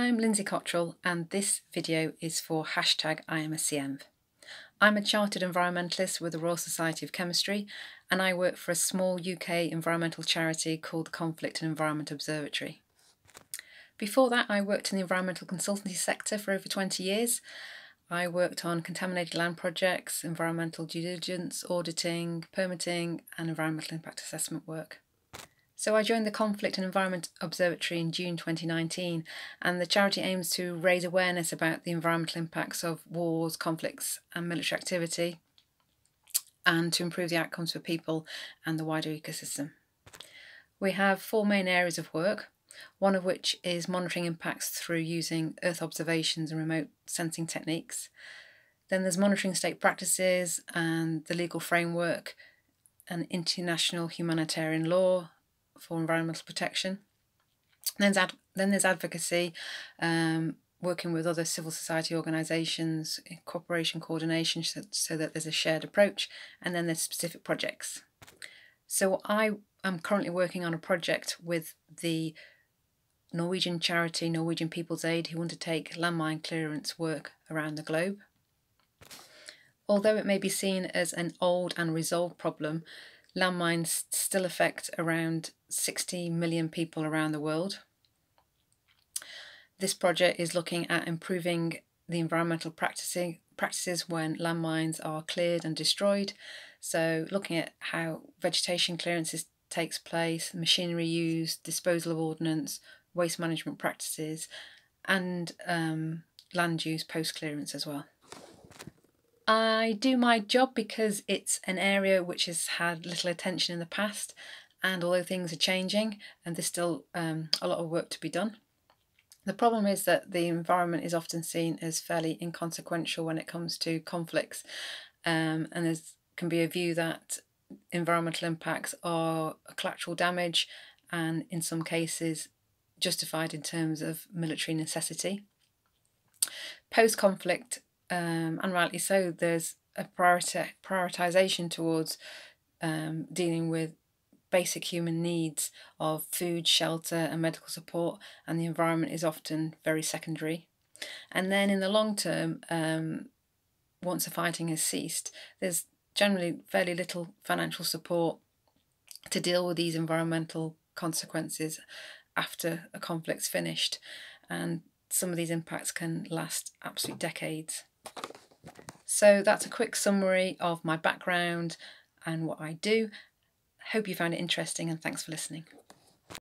I'm Linsey Cottrell and this video is for #iamCEnv. I'm a Chartered Environmentalist with the Royal Society of Chemistry and I work for a small UK environmental charity called the Conflict and Environment Observatory. Before that I worked in the environmental consultancy sector for over 20 years. I worked on contaminated land projects, environmental due diligence, auditing, permitting and environmental impact assessment work. So I joined the Conflict and Environment Observatory in June 2019 and the charity aims to raise awareness about the environmental impacts of wars, conflicts and military activity and to improve the outcomes for people and the wider ecosystem. We have 4 main areas of work, one of which is monitoring impacts through using Earth observations and remote sensing techniques. Then there's monitoring state practices and the legal framework and international humanitarian law for environmental protection. Then there's advocacy, working with other civil society organisations, cooperation coordination so that there's a shared approach, and then there's specific projects. So I am currently working on a project with the Norwegian charity Norwegian People's Aid, who undertake landmine clearance work around the globe. Although it may be seen as an old and resolved problem, landmines still affect around 60 million people around the world. This project is looking at improving the environmental practices when landmines are cleared and destroyed. So looking at how vegetation clearances takes place, machinery used, disposal of ordnance, waste management practices and land use post-clearance as well. I do my job because it's an area which has had little attention in the past, and although things are changing and there's still a lot of work to be done. The problem is that the environment is often seen as fairly inconsequential when it comes to conflicts, and there can be a view that environmental impacts are collateral damage and in some cases justified in terms of military necessity. Post-conflict, and rightly so, there's a prioritisation towards dealing with basic human needs of food, shelter and medical support, and the environment is often very secondary. And then in the long term, once the fighting has ceased, there's generally fairly little financial support to deal with these environmental consequences after a conflict's finished, and some of these impacts can last absolute decades. So that's a quick summary of my background and what I do. Hope you found it interesting and thanks for listening.